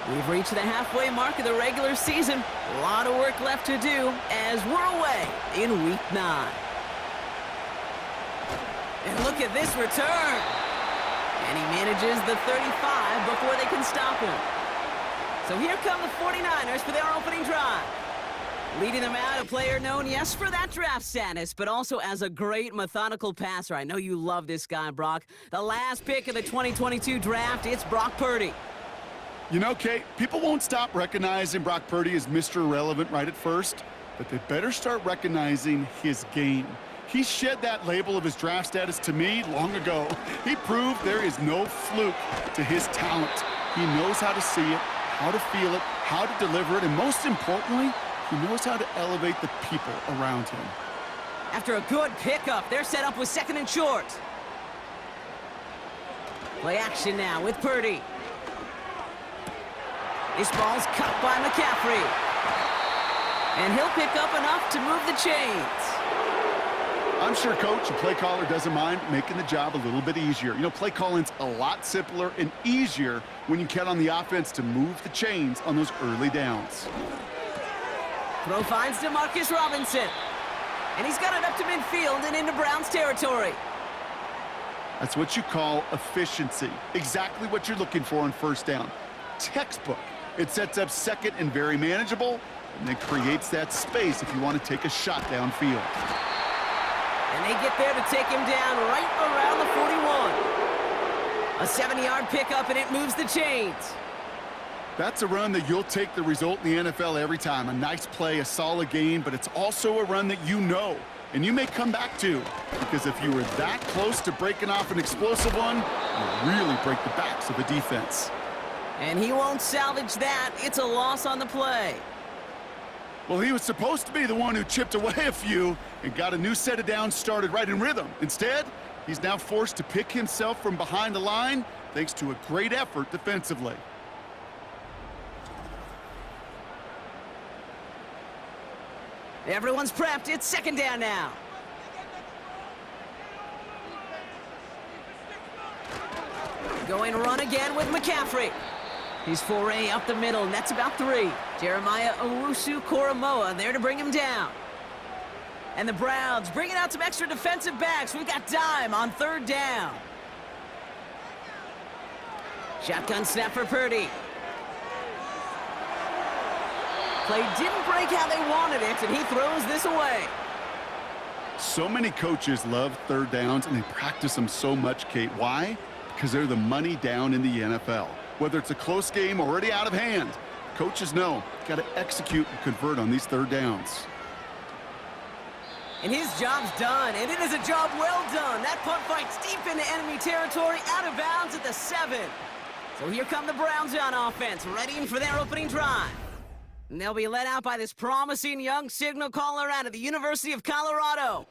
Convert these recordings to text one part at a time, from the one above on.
We've reached the halfway mark of the regular season. A lot of work left to do as we're away in Week 9. And look at this return. And he manages the 35 before they can stop him. So here come the 49ers for their opening drive. Leading them out, a player known, yes, for that draft status, but also as a great methodical passer. I know you love this guy, Brock. The last pick of the 2022 draft, it's Brock Purdy. You know, Kate, people won't stop recognizing Brock Purdy as Mr. Irrelevant right at first, but they better start recognizing his game. He shed that label of his draft status to me long ago. He proved there is no fluke to his talent. He knows how to see it, how to feel it, how to deliver it, and most importantly, he knows how to elevate the people around him. After a good pickup, they're set up with 2nd and short. Play action now with Purdy. This ball's cut by McCaffrey. And he'll pick up enough to move the chains. I'm sure coach and play caller doesn't mind making the job a little bit easier. You know, play calling's a lot simpler and easier when you count on the offense to move the chains on those early downs. Throw finds DeMarcus Robinson. And he's got it up to midfield and into Browns territory. That's what you call efficiency. Exactly what you're looking for on first down. Textbook. It sets up second and very manageable, and then creates that space if you want to take a shot downfield. And they get there to take him down right around the 41. A 70-yard pickup, and it moves the chains. That's a run that you'll take the result in the NFL every time. A nice play, a solid game, but it's also a run that you know, and you may come back to. Because if you were that close to breaking off an explosive one, you really break the backs of the defense. And he won't salvage that. It's a loss on the play. Well, he was supposed to be the one who chipped away a few and got a new set of downs started right in rhythm. Instead, he's now forced to pick himself from behind the line thanks to a great effort defensively. Everyone's prepped. It's 2nd down now. Going run again with McCaffrey. He's foray up the middle, and that's about 3. Jeremiah Owusu-Koramoah there to bring him down. And the Browns bringing out some extra defensive backs. We got dime on 3rd down. Shotgun snap for Purdy. Play didn't break how they wanted it, and he throws this away. So many coaches love 3rd downs, and they practice them so much, Kate. Why? Because they're the money down in the NFL. Whether it's a close game already out of hand, coaches know got to execute and convert on these 3rd downs. And his job's done, and it is a job well done. That punt fight's deep into enemy territory, out of bounds at the 7. So here come the Browns on offense, readying for their opening drive. And they'll be led out by this promising young signal caller out of the University of Colorado.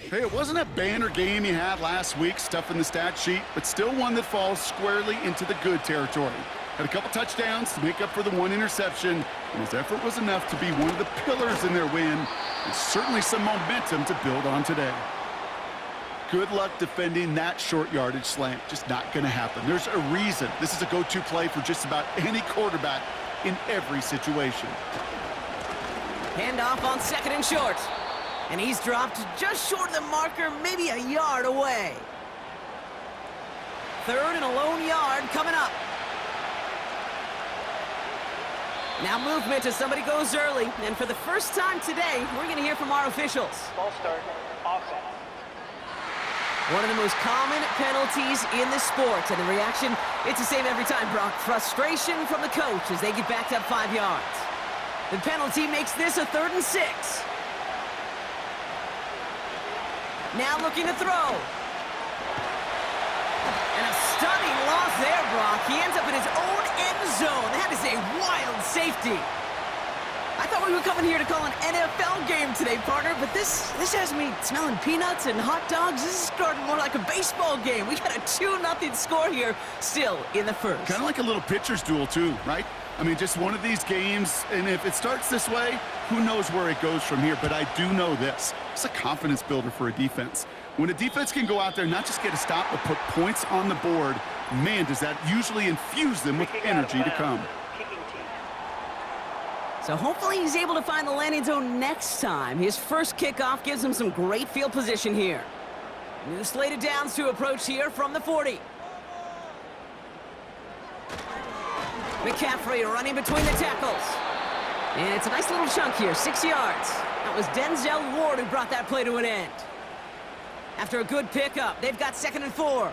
Hey, it wasn't a banner game he had last week, stuff in the stat sheet, but still one that falls squarely into the good territory. Had a couple touchdowns to make up for the 1 interception, and his effort was enough to be one of the pillars in their win, and certainly some momentum to build on today. Good luck defending that short yardage slant. Just not going to happen. There's a reason this is a go-to play for just about any quarterback in every situation. Handoff on 2nd and short. And he's dropped just short of the marker, maybe a yard away. 3rd and a lone yard coming up. Now movement as somebody goes early. And for the first time today, we're going to hear from our officials. Ball start, offense. One of the most common penalties in the sport. And the reaction, it's the same every time, Brock. Frustration from the coach as they get backed up 5 yards. The penalty makes this a 3rd and 6. Now looking to throw. And a stunning loss there, Brock. He ends up in his own end zone. That is a wild safety. I thought we were coming here to call an NFL game today, partner, but this has me smelling peanuts and hot dogs. This is starting more like a baseball game. We got a 2-0 score here, still in the 1st. Kind of like a little pitcher's duel, too, right? I mean, just one of these games, and if it starts this way, who knows where it goes from here. But I do know this. It's a confidence builder for a defense. When a defense can go out there and not just get a stop, but put points on the board, man, does that usually infuse them with energy to come. Kicking So hopefully he's able to find the landing zone next time. His first kickoff gives him some great field position here. New slated downs to approach here from the 40. McCaffrey running between the tackles. And it's a nice little chunk here, 6 yards. That was Denzel Ward who brought that play to an end. After a good pickup, they've got 2nd and 4.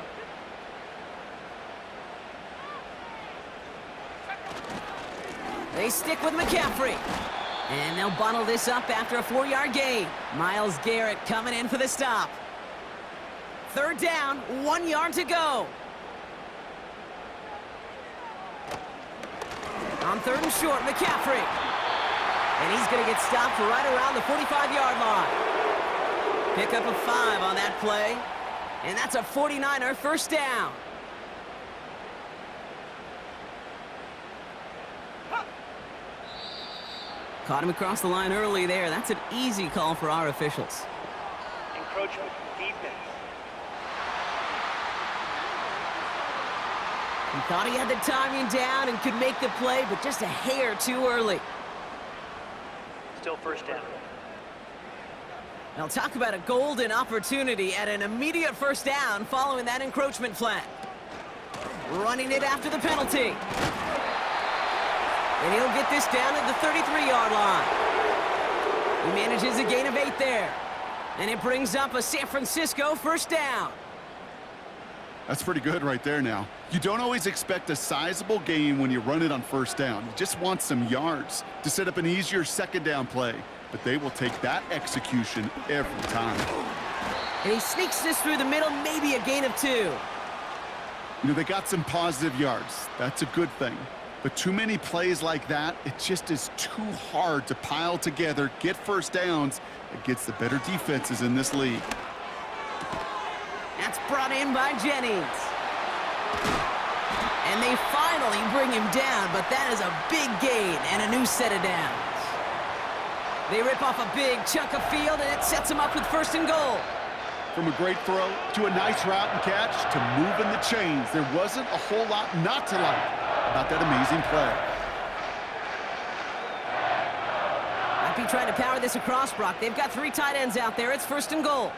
They stick with McCaffrey. And they'll bottle this up after a 4-yard gain. Myles Garrett coming in for the stop. 3rd down, 1 yard to go. On 3rd and short, McCaffrey. And he's going to get stopped right around the 45-yard line. Pick up a 5 on that play. And that's a 49er first down. Caught him across the line early there. That's an easy call for our officials. Encroachment defense. He thought he had the timing down and could make the play, but just a hair too early. Still first down. Now talk about a golden opportunity at an immediate first down following that encroachment flag. Running it after the penalty. And he'll get this down at the 33-yard line. He manages a gain of 8 there. And it brings up a San Francisco first down. That's pretty good right there now. You don't always expect a sizable gain when you run it on first down. You just want some yards to set up an easier 2nd down play. But they will take that execution every time. And he sneaks this through the middle, maybe a gain of 2. You know, they got some positive yards. That's a good thing. But too many plays like that, it just is too hard to pile together, get first downs against the better defenses in this league. That's brought in by Jennings. And they finally bring him down, but that is a big gain and a new set of downs. They rip off a big chunk of field, and it sets them up with 1st and goal. From a great throw to a nice route and catch to moving the chains, there wasn't a whole lot not to like about that amazing play. Might be trying to power this across, Brock. They've got 3 tight ends out there. It's 1st and goal.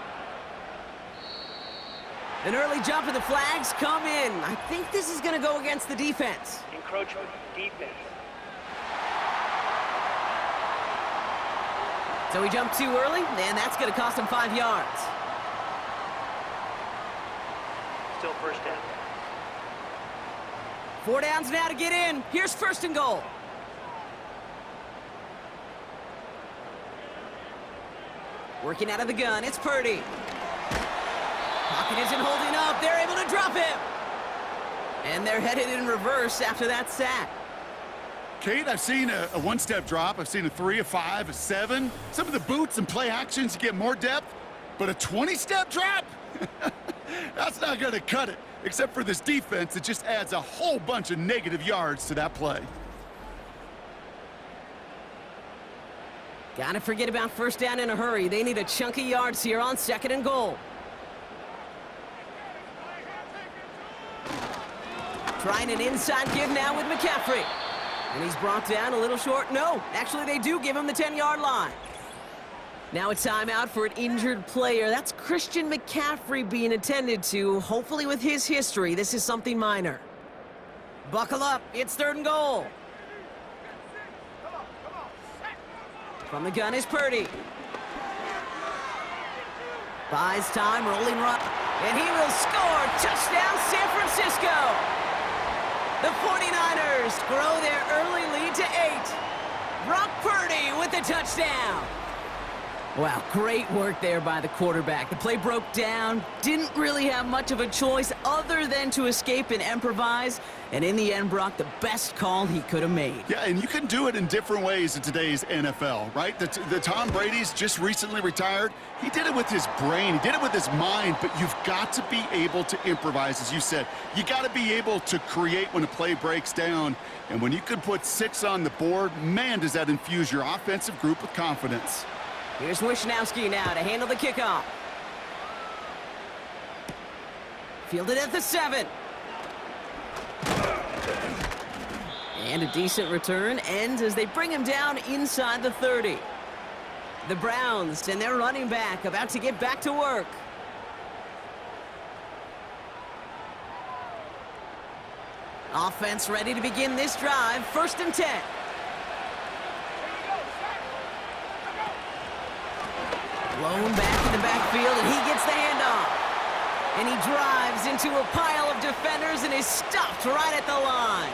An early jump and the flags come in. I think this is going to go against the defense. Encroachment defense. So he jumped too early, and that's going to cost him 5 yards. Still first down. 4 downs now to get in. Here's 1st and goal. Working out of the gun, it's Purdy. Pocket isn't holding up. They're able to drop him. And they're headed in reverse after that sack. Kate, I've seen a 1-step drop. I've seen a 3, a 5, a 7. Some of the boots and play actions get more depth, but a 20-step drop? That's not going to cut it. Except for this defense, it just adds a whole bunch of negative yards to that play. Gotta forget about 1st down in a hurry. They need a chunk of yards here on 2nd and goal. Trying an inside give now with McCaffrey. And he's brought down a little short. No, actually they do give him the 10-yard line. Now it's timeout for an injured player. That's Christian McCaffrey being attended to. Hopefully with his history, this is something minor. Buckle up, it's 3rd and goal. From the gun is Purdy. Buys time, rolling run. And he will score. Touchdown, San Francisco. The 49ers grow their early lead to 8. Brock Purdy with the touchdown. Wow, great work there by the quarterback. The play broke down, didn't really have much of a choice other than to escape and improvise. And in the end, Brock, the best call he could have made. Yeah, and you can do it in different ways in today's NFL, right? The Tom Brady's just recently retired. He did it with his brain. He did it with his mind, but you've got to be able to improvise, as you said. You got to be able to create when a play breaks down. And when you can put 6 on the board, man, does that infuse your offensive group with confidence. Here's Wishnowski now to handle the kickoff. Fielded at the 7. And a decent return ends as they bring him down inside the 30. The Browns and their running back about to get back to work. Offense ready to begin this drive. 1st and 10. Blown back in the backfield, and he gets the handoff. And he drives into a pile of defenders and is stopped right at the line.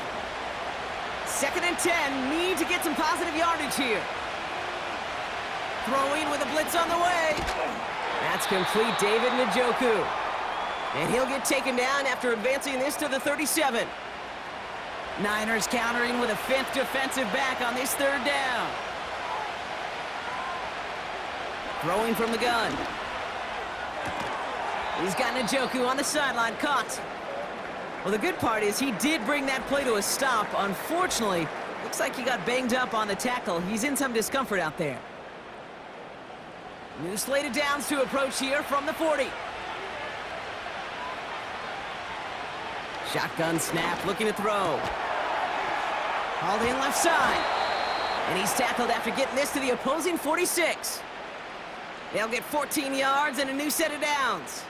2nd and 10, need to get some positive yardage here. Throwing with a blitz on the way. That's complete, David Njoku. And he'll get taken down after advancing this to the 37. Niners countering with a 5th defensive back on this 3rd down. Throwing from the gun. He's got Njoku on the sideline, caught. Well, the good part is he did bring that play to a stop. Unfortunately, looks like he got banged up on the tackle. He's in some discomfort out there. New slate of downs to approach here from the 40. Shotgun snap, looking to throw. Hauled in left side. And he's tackled after getting this to the opposing 46. They'll get 14 yards and a new set of downs.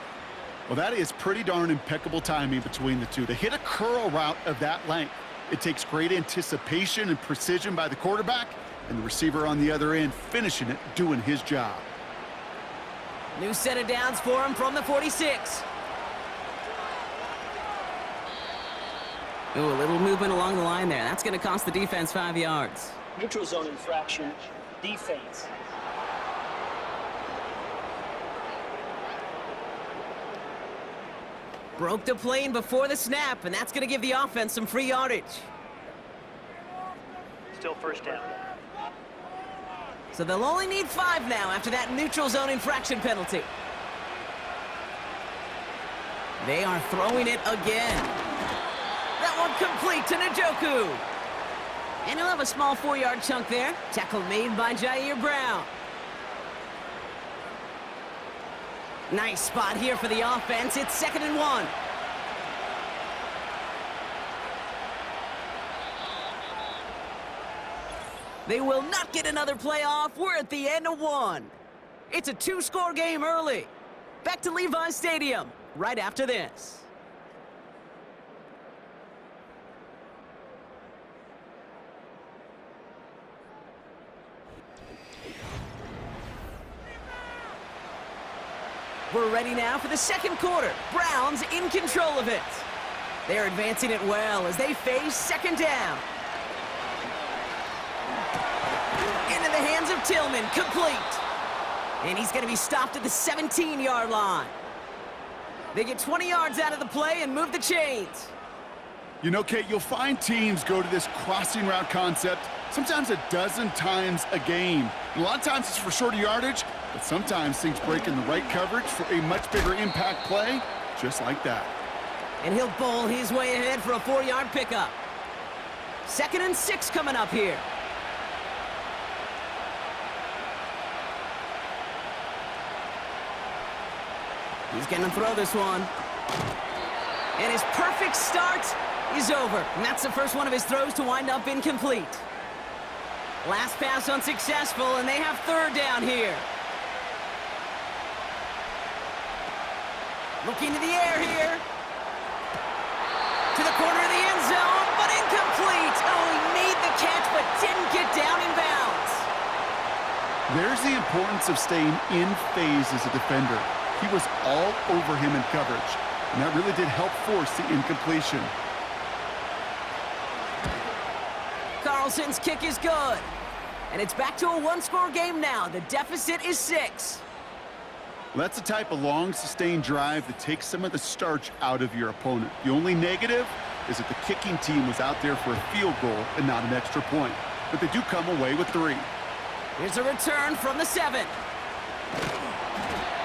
Well, that is pretty darn impeccable timing between the two. To hit a curl route of that length, it takes great anticipation and precision by the quarterback, and the receiver on the other end finishing it, doing his job. New set of downs for him from the 46. Ooh, a little movement along the line there. That's going to cost the defense 5 yards. Neutral zone infraction, defense. Broke the plane before the snap, and that's going to give the offense some free yardage. Still 1st down. So they'll only need 5 now after that neutral zone infraction penalty. They are throwing it again. That one complete to Njoku. And he'll have a small 4-yard chunk there. Tackle made by Jair Brown. Nice spot here for the offense. It's 2nd and 1. They will not get another play off. We're at the end of 1. It's a 2-score game early. Back to Levi Stadium right after this. We're ready now for the 2nd quarter. Browns in control of it. They're advancing it well as they face 2nd down. Into the hands of Tillman, complete. And he's going to be stopped at the 17-yard line. They get 20 yards out of the play and move the chains. You know, Kate, you'll find teams go to this crossing route concept sometimes a dozen times a game. And a lot of times it's for shorter yardage, but sometimes things break in the right coverage for a much bigger impact play, just like that. And he'll bowl his way ahead for a 4-yard pickup. 2nd and 6 coming up here. He's going to throw this one. And his perfect start is over. And that's the first one of his throws to wind up incomplete. Last pass unsuccessful, and they have 3rd down here. Looking to the air here. To the corner of the end zone, but incomplete. Oh, he made the catch, but didn't get down in bounds. There's the importance of staying in phase as a defender. He was all over him in coverage, and that really did help force the incompletion. Carlson's kick is good. And it's back to a 1-score game now. The deficit is 6. Well, that's the type of long, sustained drive that takes some of the starch out of your opponent. The only negative is that the kicking team was out there for a field goal and not an extra point. But they do come away with 3. Here's a return from the 7.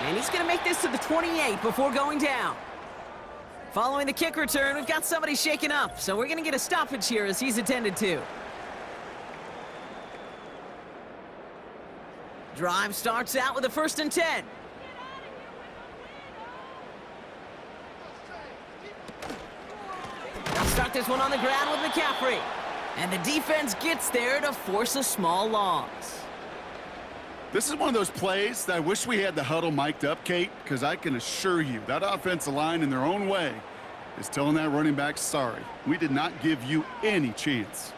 And he's going to make this to the 28 before going down. Following the kick return, we've got somebody shaken up, so we're going to get a stoppage here as he's attended to. Drive starts out with a 1st and 10. They'll start this one on the ground with McCaffrey. And the defense gets there to force a small loss. This is one of those plays that I wish we had the huddle mic'd up, Kate, because I can assure you that offensive line in their own way is telling that running back, sorry, we did not give you any chance.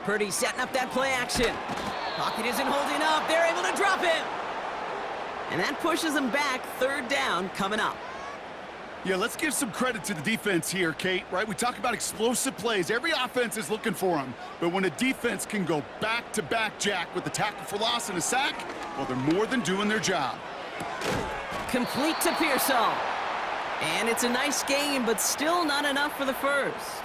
Purdy setting up that play action. Pocket isn't holding up. They're able to drop him. And that pushes them back. Third down coming up. Yeah, let's give some credit to the defense here, Kate, right? We talk about explosive plays. Every offense is looking for them. But when a defense can go back-to-back, Jack, with a tackle for loss and a sack, well, they're more than doing their job. Complete to Pearsall. And it's a nice game, but still not enough for the first.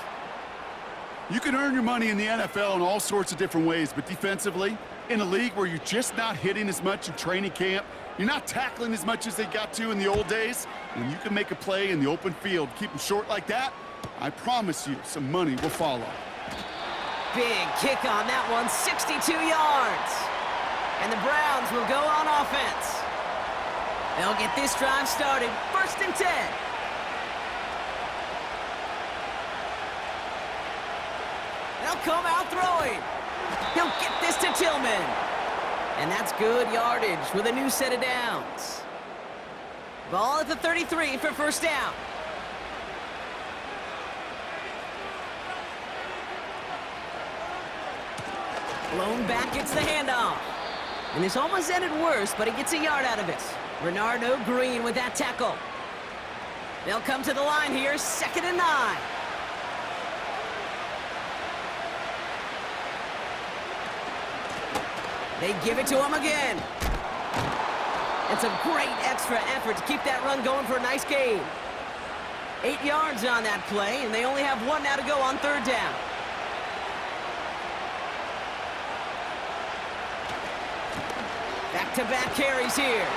You can earn your money in the NFL in all sorts of different ways, but defensively, in a league where you're just not hitting as much in training camp, you're not tackling as much as they got to in the old days, when you can make a play in the open field, keep them short like that, I promise you some money will follow. Big kick on that one, 62 yards. And the Browns will go on offense. They'll get this drive started, 1st and 10. They'll come out throwing. He'll get this to Tillman. And that's good yardage with a new set of downs. Ball at the 33 for first down. Blown back gets the handoff. And this almost ended worse, but he gets a yard out of it. Renardo Green with that tackle. They'll come to the line here, 2nd and 9. They give it to him again. It's a great extra effort to keep that run going for a nice gain. 8 yards on that play, and they only have 1 now to go on 3rd down. Back-to-back carries here.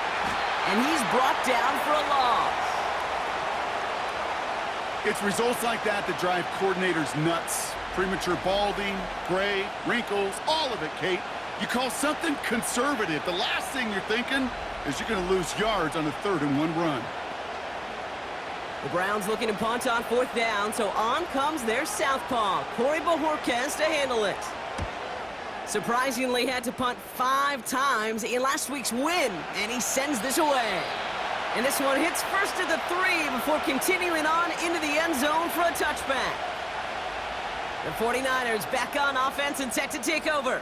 And he's brought down for a loss. It's results like that that drive coordinators nuts. Premature balding, gray, wrinkles, all of it, Kate. You call something conservative. The last thing you're thinking is you're going to lose yards on a 3rd and 1 run. The Browns looking to punt on 4th down, so on comes their southpaw, Corey Bojorquez, to handle it. Surprisingly had to punt 5 times in last week's win, and he sends this away. And this one hits first to the 3 before continuing on into the end zone for a touchback. The 49ers back on offense and set to take over.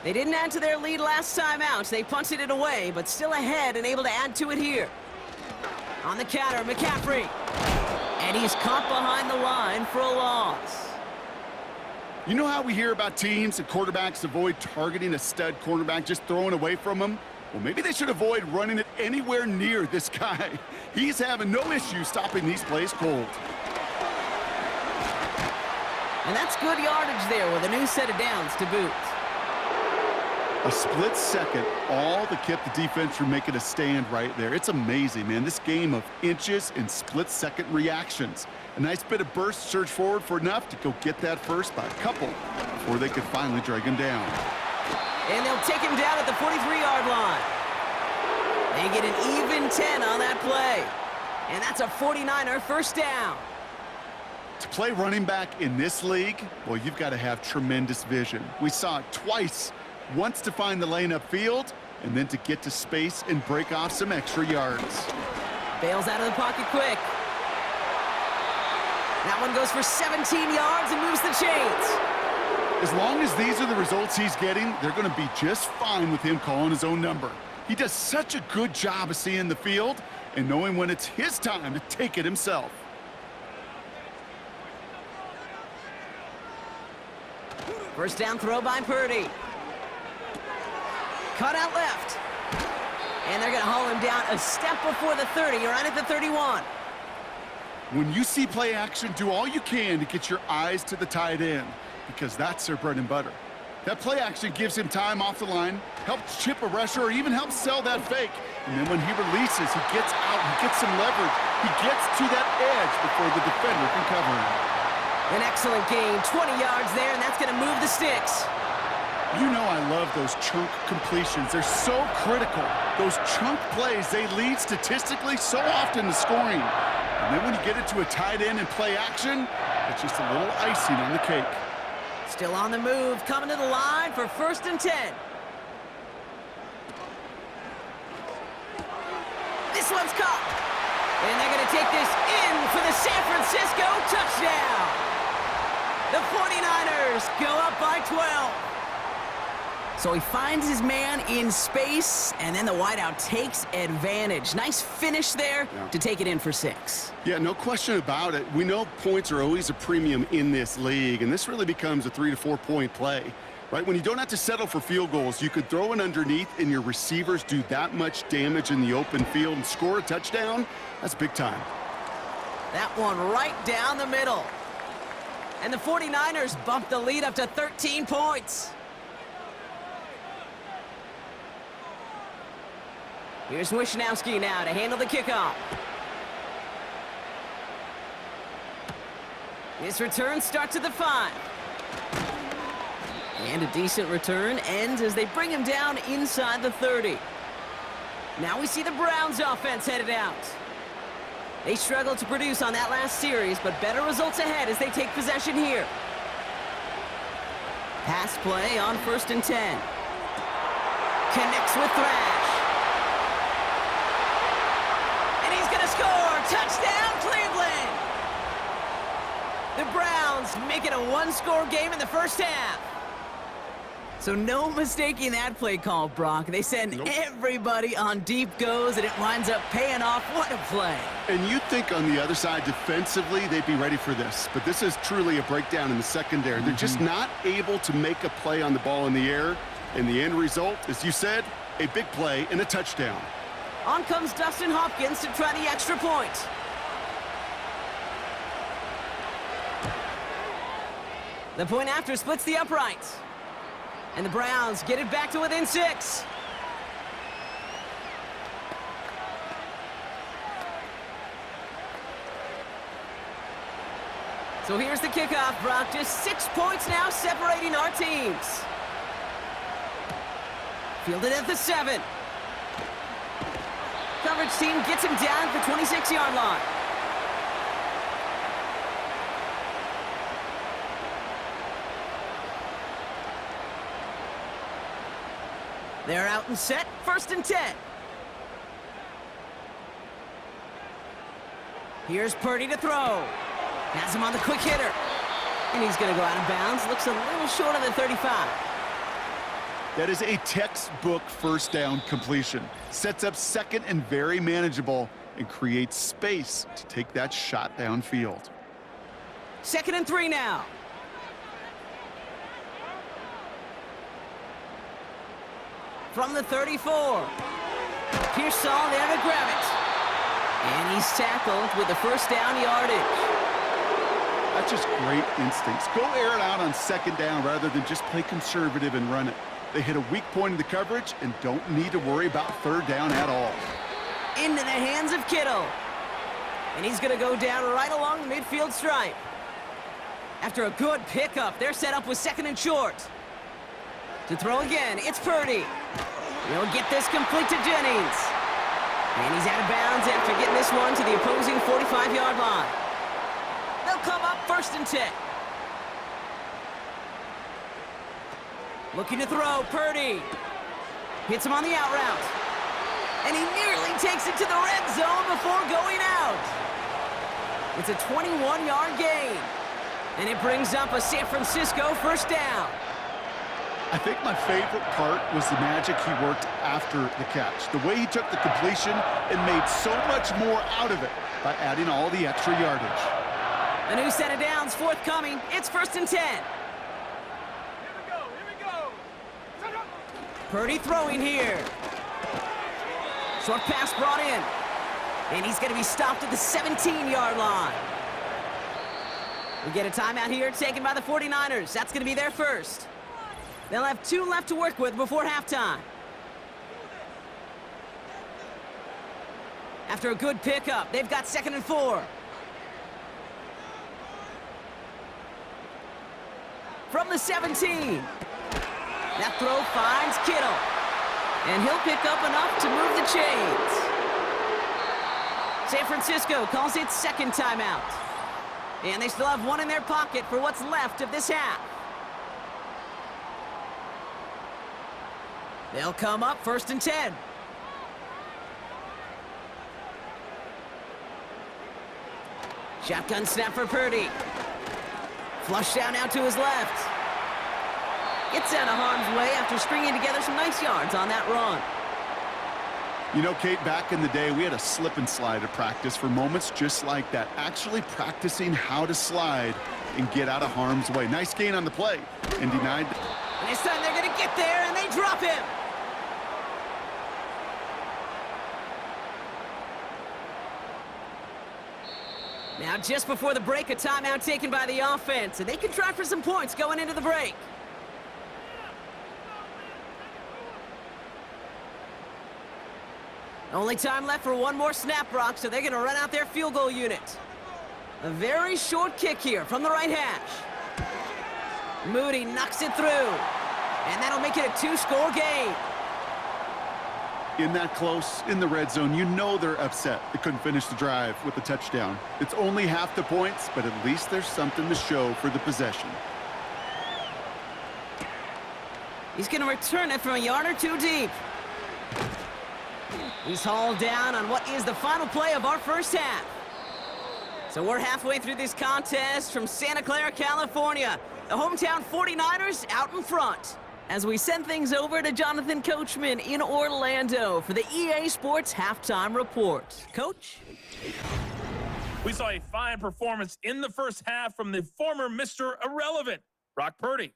They didn't add to their lead last time out. They punted it away, but still ahead and able to add to it here. On the counter, McCaffrey. And he's caught behind the line for a loss. You know how we hear about teams and quarterbacks avoid targeting a stud cornerback, just throwing away from him? Well, maybe they should avoid running it anywhere near this guy. He's having no issue stopping these plays cold. And that's good yardage there with a new set of downs to boot. A split second, all that kept the defense from making a stand right there. It's amazing, man. This game of inches and split-second reactions. A nice bit of burst, surge forward for enough to go get that first by a couple before they could finally drag him down. And they'll take him down at the 43-yard line. They get an even 10 on that play. And that's a 49er first down. To play running back in this league, well, you've got to have tremendous vision. We saw it twice. Once to find the lane upfield, and then to get to space and break off some extra yards. Bails out of the pocket quick. That one goes for 17 yards and moves the chains. As long as these are the results he's getting, they're going to be just fine with him calling his own number. He does such a good job of seeing the field and knowing when it's his time to take it himself. First down throw by Purdy. Cut out left. And they're going to haul him down a step before the 30, right at the 31. When you see play action, do all you can to get your eyes to the tight end, because that's their bread and butter. That play action gives him time off the line, helps chip a rusher, or even helps sell that fake. And then when he releases, he gets out, he gets some leverage. He gets to that edge before the defender can cover him. An excellent gain, 20 yards there, and that's going to move the sticks. You know I love those chunk completions. They're so critical. Those chunk plays, they lead statistically so often to scoring. And then when you get it to a tight end and play action, It's just a little icing on the cake. Still on the move, coming to the line for 1st and 10. This one's caught. And they're going to take this in for the San Francisco touchdown. The 49ers go up by 12. So he finds his man in space, and then the wideout takes advantage. Nice finish there to take it in for 6. Yeah, no question about it. We know points are always a premium in this league, and this really becomes a 3 to 4 point play. Right, when you don't have to settle for field goals, you could throw it underneath and your receivers do that much damage in the open field and score a touchdown. That's big time. That one right down the middle. And the 49ers bump the lead up to 13 points. Here's Wishnowski now to handle the kickoff. This return starts at the 5. And a decent return ends as they bring him down inside the 30. Now we see the Browns offense headed out. They struggled to produce on that last series, but better results ahead as they take possession here. Pass play on 1st and 10. Connects with Thrash. And he's going to score! Touchdown, Cleveland! The Browns make it a 1-score game in the first half. So no mistaking that play call, Brock. They send everybody on deep goes, and it winds up paying off. What a play. And you'd think on the other side, defensively, they'd be ready for this. But this is truly a breakdown in the secondary. They're just not able to make a play on the ball in the air. And the end result, as you said, a big play and a touchdown. On comes Dustin Hopkins to try the extra point. The point after splits the uprights. And the Browns get it back to within 6. So here's the kickoff, Brock. Just 6 points now separating our teams. Fielded at the 7. Coverage team gets him down at the 26-yard line. They're out and set, 1st and 10. Here's Purdy to throw. Has him on the quick hitter. And he's going to go out of bounds. Looks a little short of the 35. That is a textbook first down completion. Sets up 2nd and very manageable and creates space to take that shot downfield. 2nd and 3 now. From the 34. Pearsall there to grab it. And he's tackled with the first down yardage. That's just great instincts. Go air it out on 2nd down rather than just play conservative and run it. They hit a weak point in the coverage and don't need to worry about 3rd down at all. Into the hands of Kittle. And he's going to go down right along the midfield stripe. After a good pickup, they're set up with 2nd and short. To throw again, it's Purdy. He'll get this complete to Jennings. And he's out of bounds after getting this one to the opposing 45-yard line. They'll come up 1st and 10. Looking to throw, Purdy. Hits him on the out route. And he nearly takes it to the red zone before going out. It's a 21-yard gain. And it brings up a San Francisco 1st down. I think my favorite part was the magic he worked after the catch. The way he took the completion and made so much more out of it by adding all the extra yardage. A new set of downs forthcoming. It's 1st and 10. Here we go. Purdy throwing here. Short pass brought in. And he's going to be stopped at the 17-yard line. We get a timeout here taken by the 49ers. That's going to be their first. They'll have 2 left to work with before halftime. After a good pickup, they've got 2nd and 4. From the 17. That throw finds Kittle. And he'll pick up enough to move the chains. San Francisco calls it 2nd timeout. And they still have one in their pocket for what's left of this half. They'll come up 1st and 10. Shotgun snap for Purdy. Flush down out to his left. Gets out of harm's way after stringing together some nice yards on that run. You know, Kate, back in the day, we had a slip and slide at practice for moments just like that. Actually practicing how to slide and get out of harm's way. Nice gain on the play and denied. And this time they're going to get there, and they drop him. Now, just before the break, a timeout taken by the offense, and they can try for some points going into the break. Only time left for one more snap, Brock, so they're going to run out their field goal unit. A very short kick here from the right hash. Moody knocks it through, and that'll make it a 2-score game. In that close, in the red zone, you know they're upset they couldn't finish the drive with a touchdown. It's only half the points, but at least there's something to show for the possession. He's going to return it from a yard or two deep. He's hauled down on what is the final play of our first half. So we're halfway through this contest from Santa Clara, California. The hometown 49ers out in front, as we send things over to Jonathan Coachman in Orlando for the EA Sports Halftime Report. Coach? We saw a fine performance in the first half from the former Mr. Irrelevant, Brock Purdy.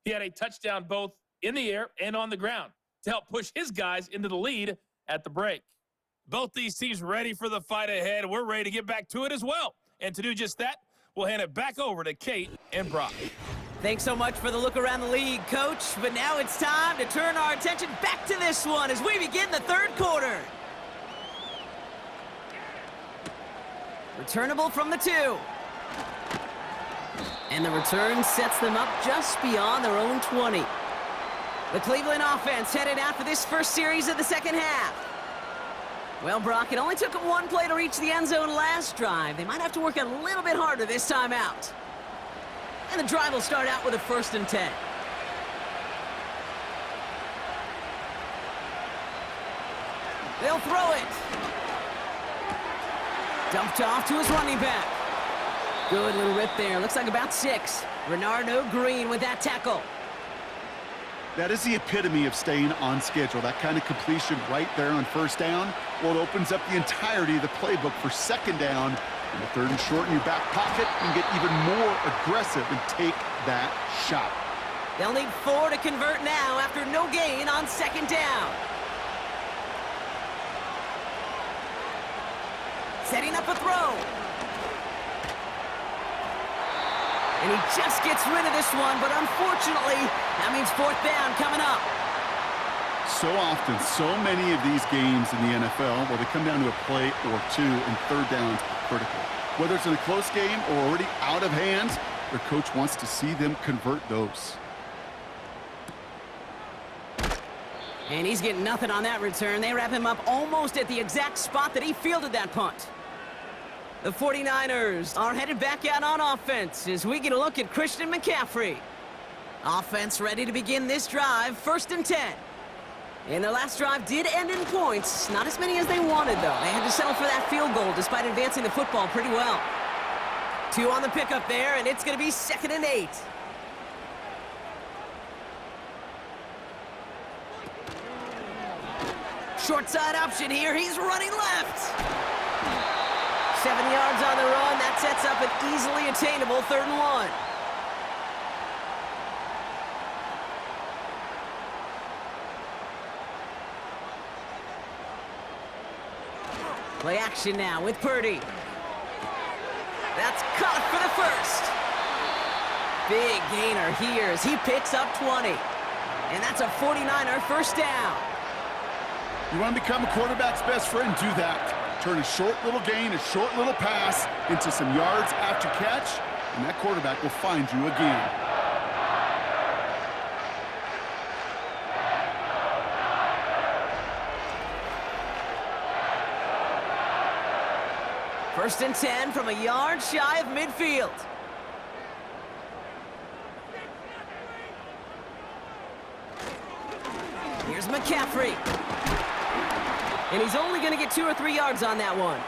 He had a touchdown both in the air and on the ground to help push his guys into the lead at the break. Both these teams ready for the fight ahead. We're ready to get back to it as well. And to do just that, we'll hand it back over to Kate and Brock. Thanks so much for the look around the league, Coach. But now it's time to turn our attention back to this one as we begin the third quarter. Returnable from the 2. And the return sets them up just beyond their own 20. The Cleveland offense headed out for this first series of the second half. Well, Brock, it only took them one play to reach the end zone last drive. They might have to work a little bit harder this time out. And the drive will start out with a 1st and 10. They'll throw it. Dumped off to his running back. Good little rip there. Looks like about 6. Renardo Green with that tackle. That is the epitome of staying on schedule. That kind of completion right there on first down. Well, it opens up the entirety of the playbook for second down. And the 3rd and short in your back pocket, you can get even more aggressive and take that shot. They'll need 4 to convert now after no gain on second down. Setting up a throw. And he just gets rid of this one, but unfortunately, that means 4th down coming up. So often, so many of these games in the NFL, well, they come down to a play or two, and 3rd downs are critical. Whether it's in a close game or already out of hand, their coach wants to see them convert those. And he's getting nothing on that return. They wrap him up almost at the exact spot that he fielded that punt. The 49ers are headed back out on offense as we get a look at Christian McCaffrey. Offense ready to begin this drive, 1st and 10. And their last drive did end in points. Not as many as they wanted, though. They had to settle for that field goal despite advancing the football pretty well. 2 on the pickup there, and it's going to be 2nd and 8. Short side option here. He's running left. 7 yards on the run. That sets up an easily attainable 3rd and 1. Play action now with Purdy. That's caught for the 1st. Big gainer here as he picks up 20. And that's a 49er 1st down. You want to become a quarterback's best friend? Do that. Turn a short little gain, a short little pass into some yards after catch, and that quarterback will find you again. First and 10 from a yard shy of midfield. Here's McCaffrey. And he's only going to get 2 or 3 yards on that one.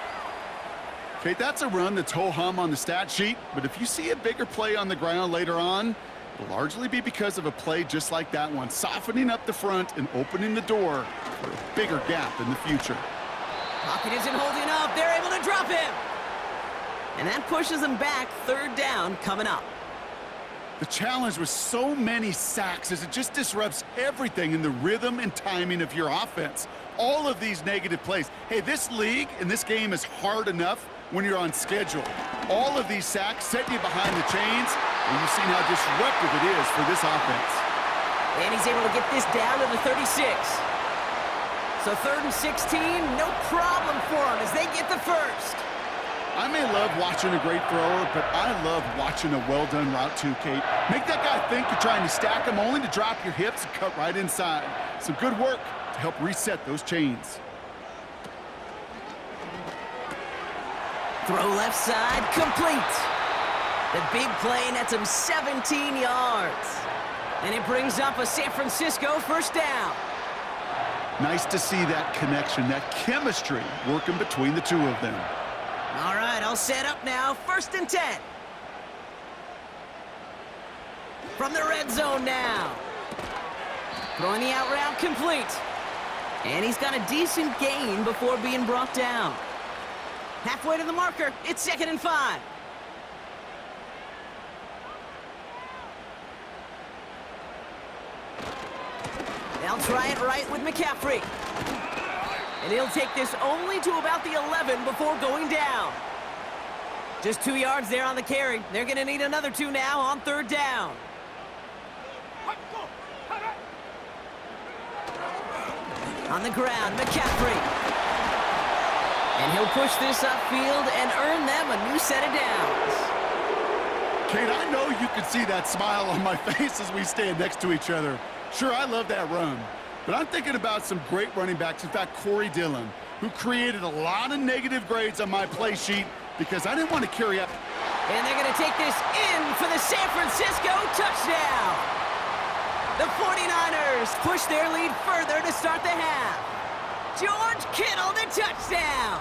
Okay, that's a run that's ho-hum on the stat sheet, but if you see a bigger play on the ground later on, it'll largely be because of a play just like that one, softening up the front and opening the door for a bigger gap in the future. Pocket isn't holding up. They're able to drop him. And that pushes them back. 3rd down coming up. The challenge with so many sacks is it just disrupts everything in the rhythm and timing of your offense. All of these negative plays. Hey, this league and this game is hard enough when you're on schedule. All of these sacks set you behind the chains, and you've seen how disruptive it is for this offense. And he's able to get this down to the 36. So 3rd and 16, no problem for him as they get the first. I may love watching a great thrower, but I love watching a well-done route too, Kate. Make that guy think you're trying to stack him only to drop your hips and cut right inside. Some good work to help reset those chains. Throw left side, complete. The big play nets him 17 yards. And it brings up a San Francisco first down. Nice to see that connection, that chemistry working between the two of them. All right, all set up now. 1st and 10. From the red zone now. Throwing the out route complete. And he's got a decent gain before being brought down. Halfway to the marker. It's 2nd and 5. They'll try it right with McCaffrey. And he'll take this only to about the 11 before going down. Just 2 yards there on the carry. They're going to need another 2 now on 3rd down. On the ground, McCaffrey. And he'll push this upfield and earn them a new set of downs. Kate, I know you can see that smile on my face as we stand next to each other. Sure, I love that run. But I'm thinking about some great running backs. In fact, Corey Dillon, who created a lot of negative grades on my play sheet because I didn't want to carry up. And they're going to take this in for the San Francisco touchdown. The 49ers push their lead further to start the half. George Kittle, the touchdown.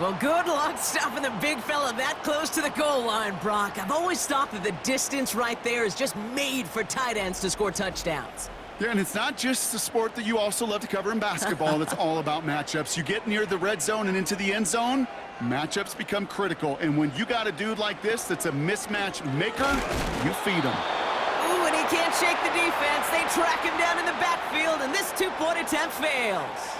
Well, good luck stopping the big fella that close to the goal line, Brock. I've always thought that the distance right there is just made for tight ends to score touchdowns. Yeah, and it's not just the sport that you also love to cover in basketball. It's all about matchups. You get near the red zone and into the end zone, matchups become critical. And when you got a dude like this that's a mismatch maker, you feed him. Ooh, and he can't shake the defense. They track him down in the backfield, and this 2-point attempt fails.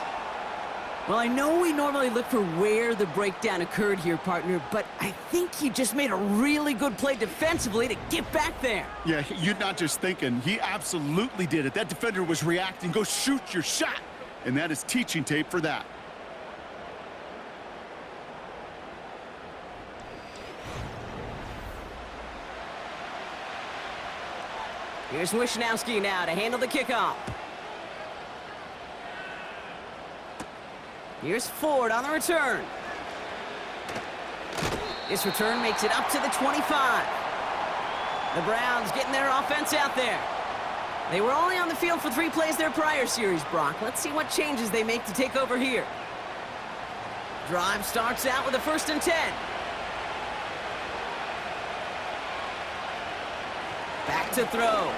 Well, I know we normally look for where the breakdown occurred here, partner, but I think he just made a really good play defensively to get back there. Yeah, you're not just thinking. He absolutely did it. That defender was reacting. Go shoot your shot. And that is teaching tape for that. Here's Wishnowski now to handle the kickoff. Here's Ford on the return. This return makes it up to the 25. The Browns getting their offense out there. They were only on the field for 3 plays their prior series, Brock. Let's see what changes they make to take over here. Drive starts out with a 1st and 10. Back to throw.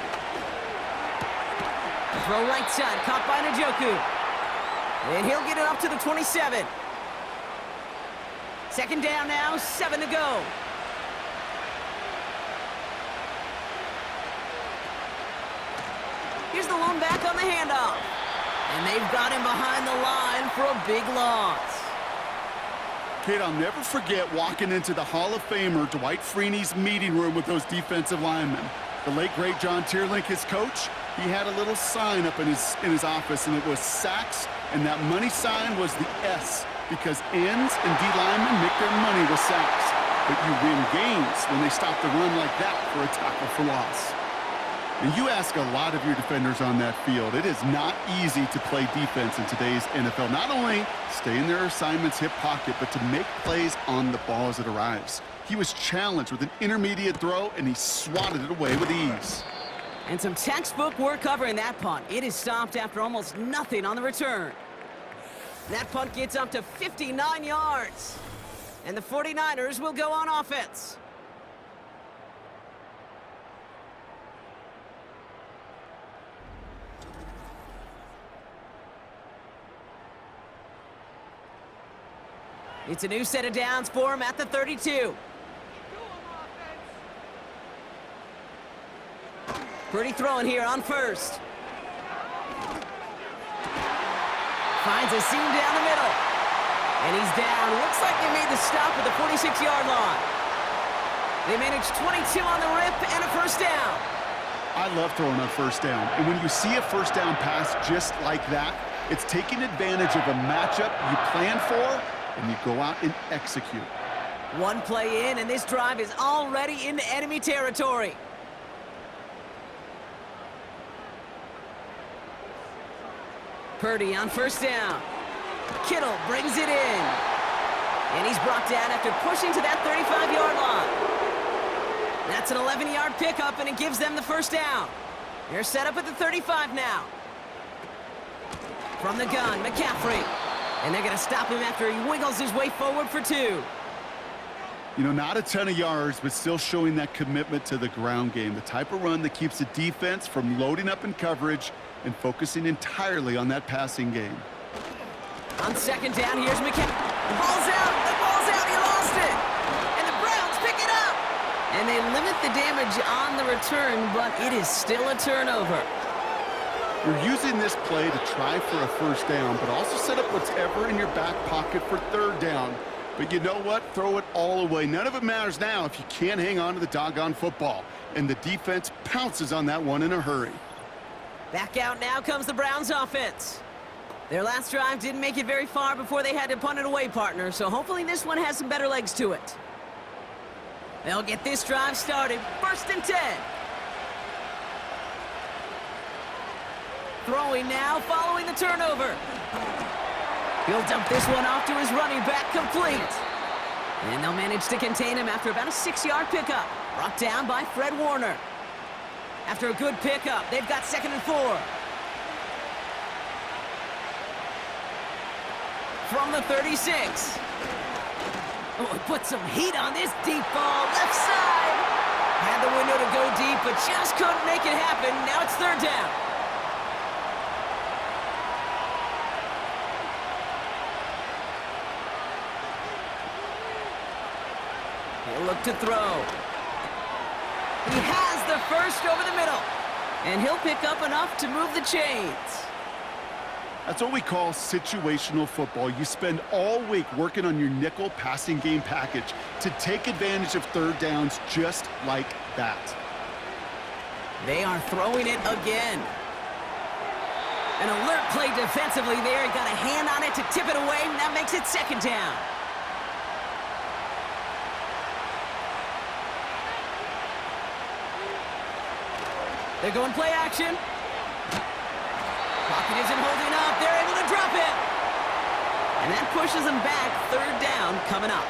Throw right side, caught by Njoku. And he'll get it up to the 27. 2nd down now, 7 to go. Here's the lone back on the handoff. And they've got him behind the line for a big loss. Kate, I'll never forget walking into the Hall of Famer Dwight Freeney's meeting room with those defensive linemen. The late, great John Tierlink, his coach, he had a little sign up in his office, and it was sacks, and that money sign was the S, because ends and D linemen make their money with sacks. But you win games when they stop the run like that for a tackle for loss. And you ask a lot of your defenders on that field. It is not easy to play defense in today's NFL. Not only stay in their assignment's hip pocket, but to make plays on the ball as it arrives. He was challenged with an intermediate throw, and he swatted it away with ease. And some textbook work covering that punt. It is stopped after almost nothing on the return. That punt gets up to 59 yards. And the 49ers will go on offense. It's a new set of downs for him at the 32. Purdy throwing here on first. Finds a seam down the middle. And he's down. Looks like they made the stop at the 46-yard line. They managed 22 on the rip and a first down. I love throwing on first down. And when you see a first down pass just like that, it's taking advantage of a matchup you plan for, and you go out and execute. One play in, and this drive is already into enemy territory. Purdy on first down. Kittle brings it in. And he's brought down after pushing to that 35-yard line. That's an 11-yard pickup, and it gives them the first down. They're set up at the 35 now. From the gun, McCaffrey. And they're going to stop him after he wiggles his way forward for 2. You know, not a ton of yards, but still showing that commitment to the ground game. The type of run that keeps the defense from loading up in coverage and focusing entirely on that passing game. On second down, here's McCaffrey. The ball's out. The ball's out. He lost it. And the Browns pick it up. And they limit the damage on the return, but it is still a turnover. You're using this play to try for a first down, but also set up whatever in your back pocket for third down. But you know what? Throw it all away. None of it matters now if you can't hang on to the doggone football. And the defense pounces on that one in a hurry. Back out now comes the Browns offense. Their last drive didn't make it very far before they had to punt it away, partner, so hopefully this one has some better legs to it. They'll get this drive started. 1st and 10. Throwing now, following the turnover. He'll dump this one off to his running back, complete. And they'll manage to contain him after about a 6-yard pickup. Brought down by Fred Warner. After a good pickup, they've got 2nd and 4. From the 36. Oh, he put some heat on this deep ball, left side. Had the window to go deep, but just couldn't make it happen. Now it's 3rd down. He'll look to throw. He has the first over the middle. And he'll pick up enough to move the chains. That's what we call situational football. You spend all week working on your nickel passing game package to take advantage of third downs just like that. They are throwing it again. An alert play defensively there. He got a hand on it to tip it away, and that makes it 2nd down. They're going play action. Pocket isn't holding up. They're able to drop it. And that pushes them back. 3rd down coming up.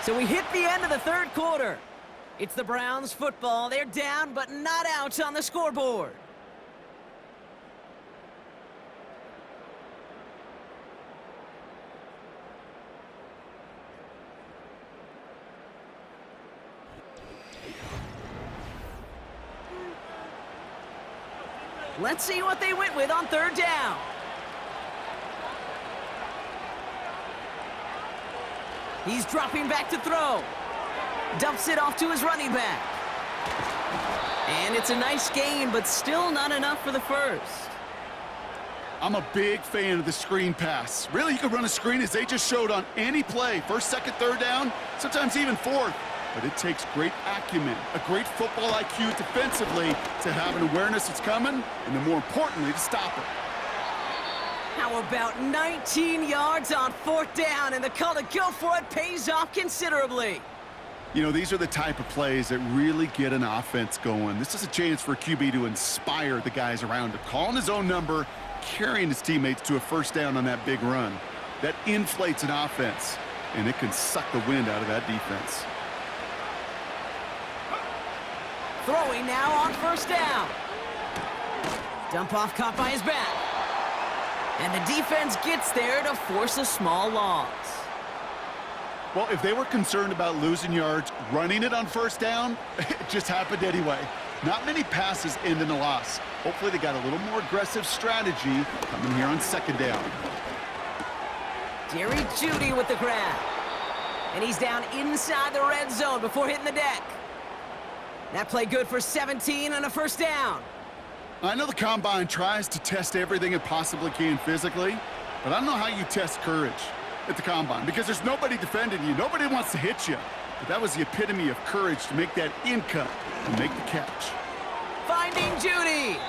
So we hit the end of the 3rd quarter. It's the Browns football. They're down but not out on the scoreboard. Let's see what they went with on 3rd down. He's dropping back to throw. Dumps it off to his running back. And it's a nice gain, but still not enough for the first. I'm a big fan of the screen pass. Really, you can run a screen as they just showed on any play. 1st, 2nd, 3rd down, sometimes even 4th. But it takes great acumen, a great football IQ defensively to have an awareness it's coming, and then more importantly, to stop it. How about 19 yards on 4th down, and the call to go for it pays off considerably. You know, these are the type of plays that really get an offense going. This is a chance for a QB to inspire the guys around him. Calling his own number, carrying his teammates to a 1st down on that big run. That inflates an offense, and it can suck the wind out of that defense. Throwing now on 1st down. Dump off caught by his back. And the defense gets there to force a small loss. Well, if they were concerned about losing yards, running it on 1st down, it just happened anyway. Not many passes end in a loss. Hopefully they got a little more aggressive strategy coming here on 2nd down. Jerry Jeudy with the grab. And he's down inside the red zone before hitting the deck. That play good for 17 on a 1st down. I know the Combine tries to test everything it possibly can physically, but I don't know how you test courage at the Combine because there's nobody defending you. Nobody wants to hit you. But that was the epitome of courage to make that in-cut and make the catch. Finding Jeudy.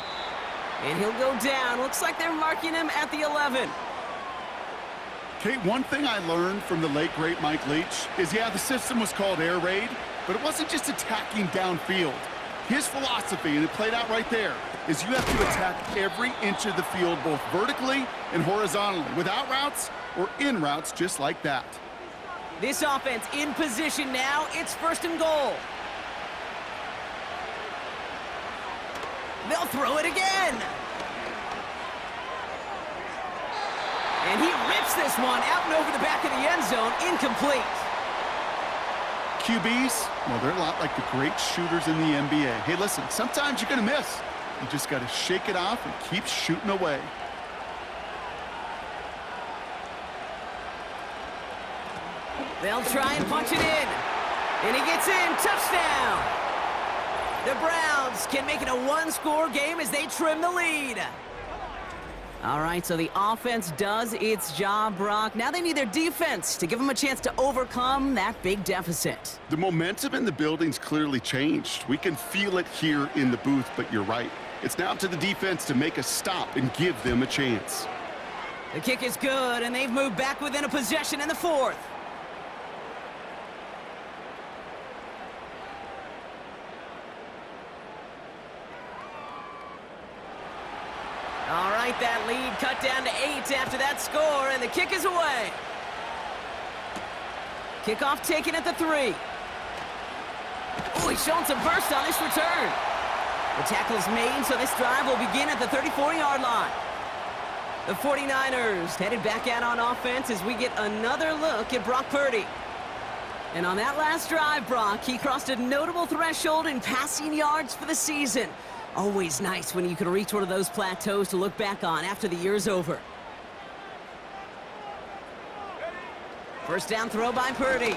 And he'll go down. Looks like they're marking him at the 11. Kate, one thing I learned from the late, great Mike Leach is, yeah, the system was called air raid, but it wasn't just attacking downfield. His philosophy, and it played out right there, is you have to attack every inch of the field, both vertically and horizontally, without routes or in routes just like that. This offense in position now. It's 1st and goal. They'll throw it again. And he rips this one out and over the back of the end zone. Incomplete. QBs, well, they're a lot like the great shooters in the NBA. Hey, listen, sometimes you're going to miss. You just got to shake it off and keep shooting away. They'll try and punch it in. And he gets in. Touchdown. The Browns can make it a 1-score game as they trim the lead. All right, so the offense does its job, Brock. Now they need their defense to give them a chance to overcome that big deficit. The momentum in the building's clearly changed. We can feel it here in the booth, but you're right. It's now up to the defense to make a stop and give them a chance. The kick is good, and they've moved back within a possession in the 4th. All right, that lead cut down to 8 after that score, and the kick is away. Kickoff taken at the 3. Oh, he's showing some burst on this return. The tackle's made, so this drive will begin at the 34-yard line. The 49ers headed back out on offense as we get another look at Brock Purdy. And on that last drive, Brock, he crossed a notable threshold in passing yards for the season. Always nice when you can reach one of those plateaus to look back on after the year's over. 1st down throw by Purdy.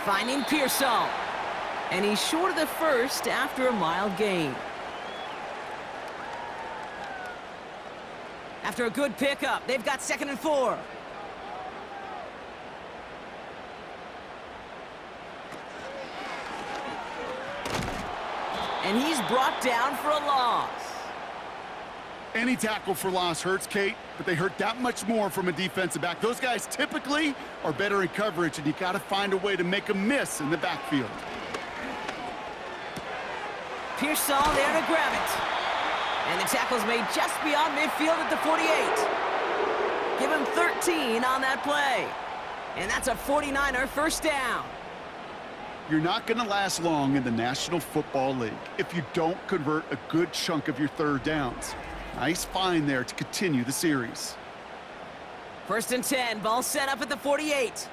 Finding Pearsall. And he's short of the 1st after a mild gain. After a good pickup, they've got 2nd and 4. And he's brought down for a loss. Any tackle for loss hurts, Kate, but they hurt that much more from a defensive back. Those guys typically are better in coverage, and you got to find a way to make a miss in the backfield. Pearsall there to grab it. And the tackle's made just beyond midfield at the 48. Give him 13 on that play. And that's a 49er 1st down. You're not going to last long in the National Football League if you don't convert a good chunk of your 3rd downs. Nice find there to continue the series. 1st and 10, ball set up at the 48.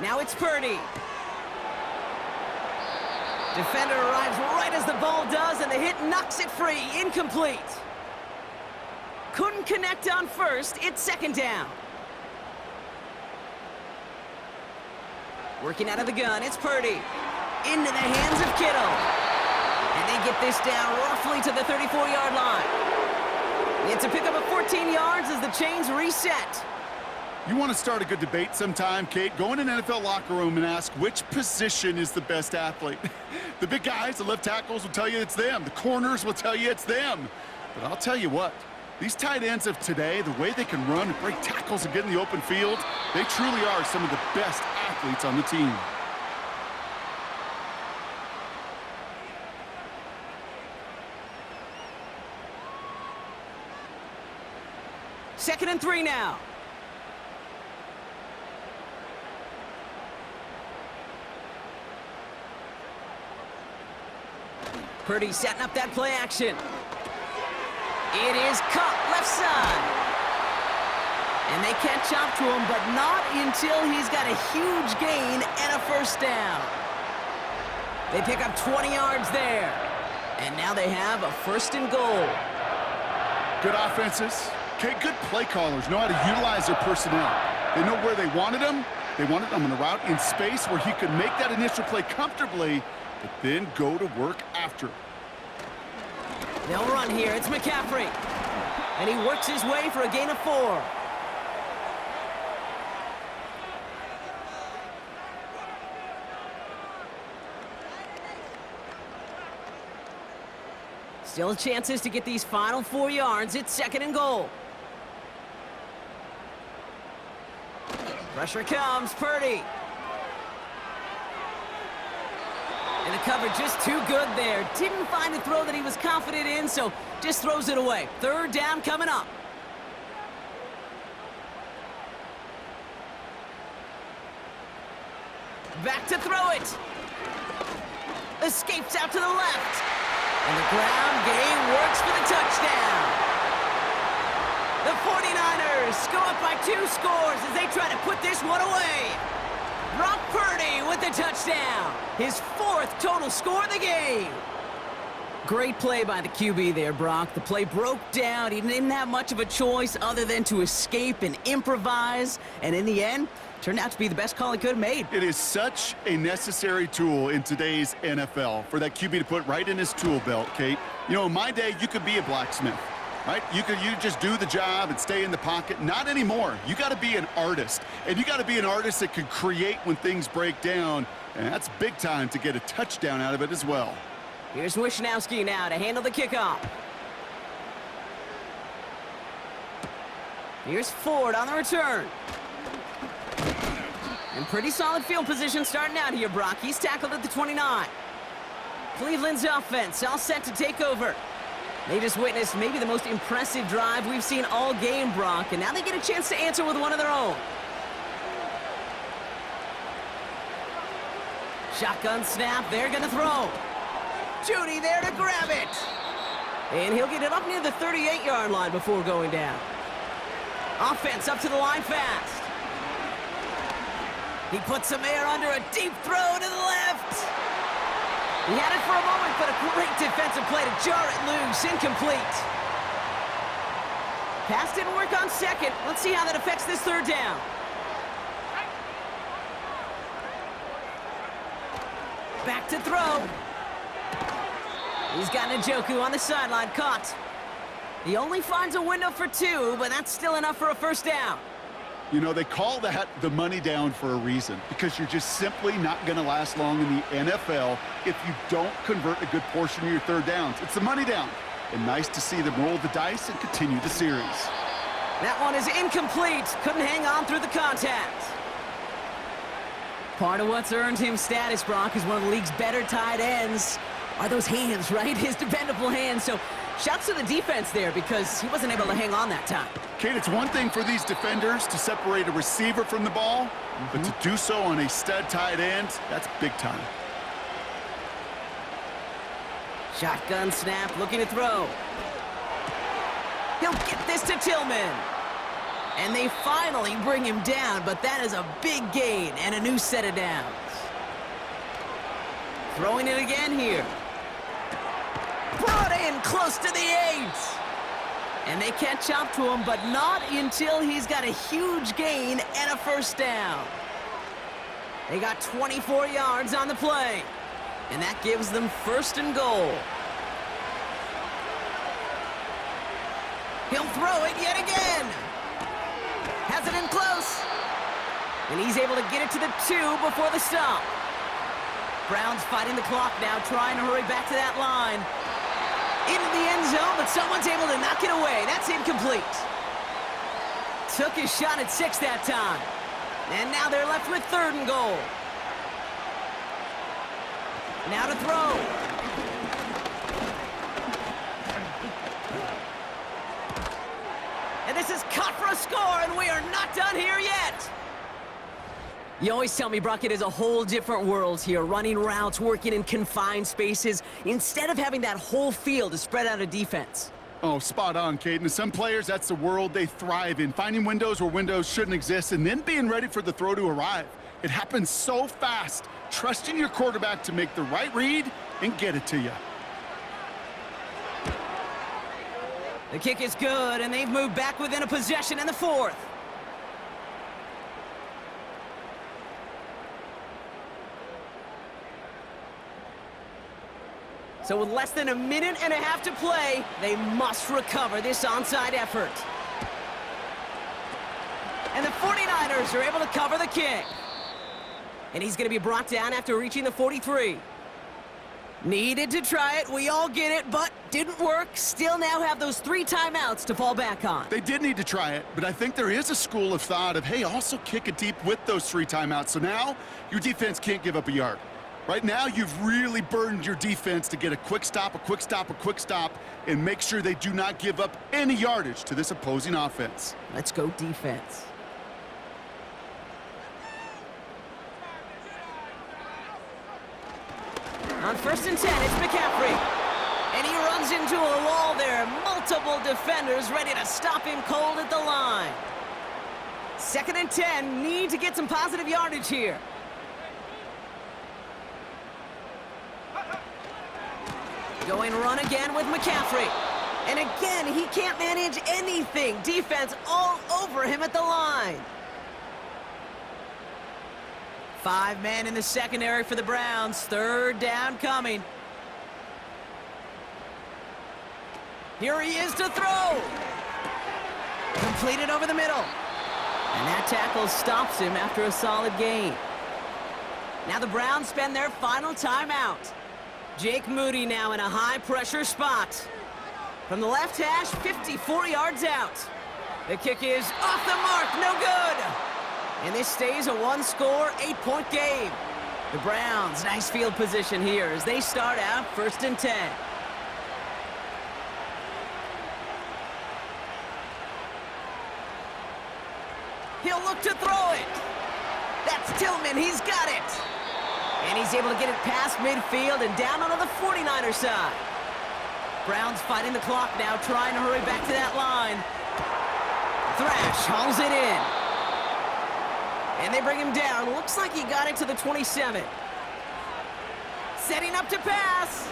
Now it's Purdy. Defender arrives right as the ball does, and the hit knocks it free. Incomplete. Couldn't connect on 1st. It's 2nd down. Working out of the gun, it's Purdy. Into the hands of Kittle. And they get this down roughly to the 34-yard line. It's a pickup of 14 yards as the chains reset. You want to start a good debate sometime, Kate? Go in an NFL locker room and ask which position is the best athlete. The big guys, the left tackles will tell you it's them. The corners will tell you it's them. But I'll tell you what, these tight ends of today, the way they can run and break tackles and get in the open field, they truly are some of the best athletes on the team. Second and 3 now. Purdy setting up that play action. It is caught left side. And they can't chop to him, but not until he's got a huge gain and a first down. They pick up 20 yards there. And now they have a first and goal. Good offenses. Okay, good play callers know how to utilize their personnel. They know where they wanted them. They wanted them in a route in space where he could make that initial play comfortably, but then go to work after. They'll run here. It's McCaffrey. And he works his way for a gain of 4. Still chances to get these final 4 yards. It's second and goal. Pressure comes. Purdy. And the coverage just too good there. Didn't find a throw that he was confident in, so just throws it away. Third down coming up. Back to throw it. Escapes out to the left. And the ground game works for the touchdown. The 49ers go up by 2 scores as they try to put this one away. Brock Purdy with the touchdown. His 4th total score of the game. Great play by the QB there, Brock. The play broke down. He didn't have much of a choice other than to escape and improvise. And in the end, turned out to be the best call he could have made. It is such a necessary tool in today's NFL for that QB to put right in his tool belt, Kate. You know, in my day, you could be a blacksmith, right? You just do the job and stay in the pocket. Not anymore. You got to be an artist, and you got to be an artist that can create when things break down, and that's big time to get a touchdown out of it as well. Here's Wishnowski now to handle the kickoff. Here's Ford on the return. And pretty solid field position starting out here, Brock. He's tackled at the 29. Cleveland's offense all set to take over. They just witnessed maybe the most impressive drive we've seen all game, Brock, and now they get a chance to answer with one of their own. Shotgun snap, they're gonna throw. Judy there to grab it. And he'll get it up near the 38-yard line before going down. Offense up to the line fast. He puts some air under a deep throw to the left. He had it for a moment, but a great defensive play to jar it loose. Incomplete. Pass didn't work on second. Let's see how that affects this third down. Back to throw. He's got Njoku on the sideline, caught. He only finds a window for 2, but that's still enough for a first down. You know, they call that the money down for a reason, because you're just simply not going to last long in the NFL if you don't convert a good portion of your third downs. It's the money down. And nice to see them roll the dice and continue the series. That one is incomplete. Couldn't hang on through the contact. Part of what's earned him status, Brock, is one of the league's better tight ends. Are those hands, right? His dependable hands. So shouts to the defense there because he wasn't able to hang on that time. Kate, it's one thing for these defenders to separate a receiver from the ball, but to do so on a stud tight end, that's big time. Shotgun snap, looking to throw. He'll get this to Tillman. And they finally bring him down, but that is a big gain and a new set of downs. Throwing it again here. Brought in close to the 8. And they catch up to him, but not until he's got a huge gain and a first down. They got 24 yards on the play. And that gives them first and goal. He'll throw it yet again. Has has it in close. And he's able to get it to the 2 before the stop. Browns fighting the clock now, trying to hurry back to that line. Into the end zone, but someone's able to knock it away. That's incomplete. Took his shot at 6 that time. And now they're left with 3rd and goal. Now to throw. And this is cut for a score, and we are not done here yet. You always tell me, Brock, it is a whole different world here, running routes, working in confined spaces, instead of having that whole field to spread out a defense. Oh, spot on, Caden. To some players, that's the world they thrive in, finding windows where windows shouldn't exist and then being ready for the throw to arrive. It happens so fast, trusting your quarterback to make the right read and get it to you. The kick is good, and they've moved back within a possession in the 4th. So with less than a minute and a half to play, they must recover this onside effort. And the 49ers are able to cover the kick. And he's going to be brought down after reaching the 43. Needed to try it, we all get it, but didn't work. Still now have those 3 timeouts to fall back on. They did need to try it, but I think there is a school of thought of, hey, also kick it deep with those 3 timeouts. So now your defense can't give up a yard. Right now, you've really burdened your defense to get a quick stop, a quick stop, a quick stop, and make sure they do not give up any yardage to this opposing offense. Let's go defense. On 1st and 10, it's McCaffrey. And he runs into a wall there. Multiple defenders ready to stop him cold at the line. 2nd and 10, need to get some positive yardage here. Going run again with McCaffrey. And again, he can't manage anything. Defense all over him at the line. 5 men in the secondary for the Browns. 3rd down coming. Here he is to throw. Completed over the middle. And that tackle stops him after a solid gain. Now the Browns spend their final timeout. Jake Moody now in a high-pressure spot. From the left hash, 54 yards out. The kick is off the mark, no good. And this stays a 1-score, 8-point game. The Browns, nice field position here as they start out 1st and 10. He'll look to throw it. That's Tillman, he's got it. And he's able to get it past midfield and down onto the 49er side. Browns fighting the clock now, trying to hurry back to that line. Thrash hauls it in. And they bring him down. Looks like he got it to the 27. Setting up to pass.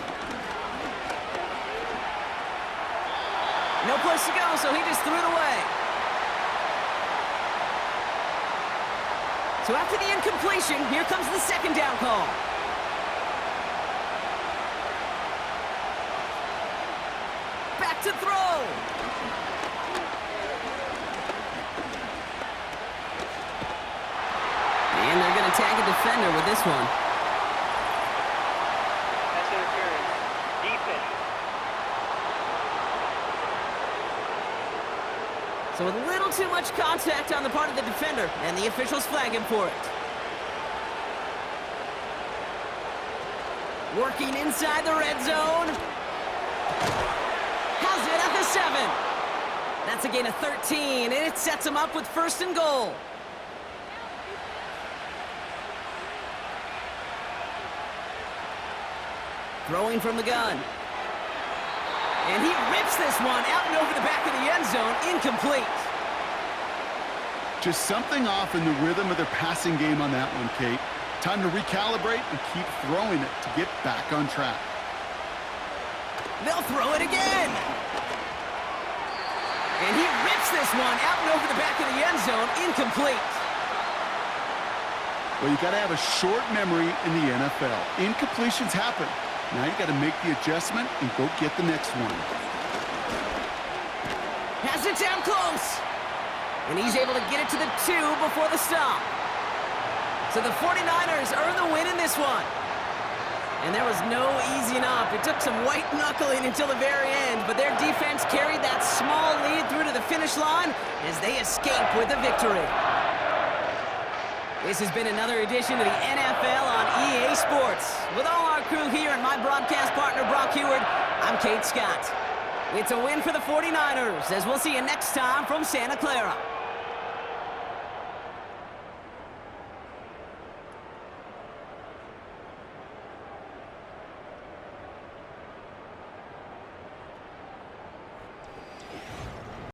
No place to go, so he just threw it away. So after the incompletion, here comes the 2nd down call. Back to throw. And they're going to tag a defender with this one. Pass interference. Defense. So a little too much contact on the part of the defender, and the officials flag him for it. Working inside the red zone. Has it at the 7. That's a gain of 13, and it sets him up with 1st and goal. Throwing from the gun. And he rips this one out and over the back of the end zone, incomplete. Just something off in the rhythm of their passing game on that one, Kate. Time to recalibrate and keep throwing it to get back on track. They'll throw it again. And he rips this one out and over the back of the end zone, incomplete. Well, you got to have a short memory in the NFL. Incompletions happen. Now you got to make the adjustment and go get the next one. Has it down close. And he's able to get it to the 2 before the stop. So the 49ers earn the win in this one. And there was no easing up. It took some white knuckling until the very end, but their defense carried that small lead through to the finish line as they escape with the victory. This has been another edition of the NFL on EA Sports. With all our crew here and my broadcast partner, Brock Heward, I'm Kate Scott. It's a win for the 49ers, as we'll see you next time from Santa Clara.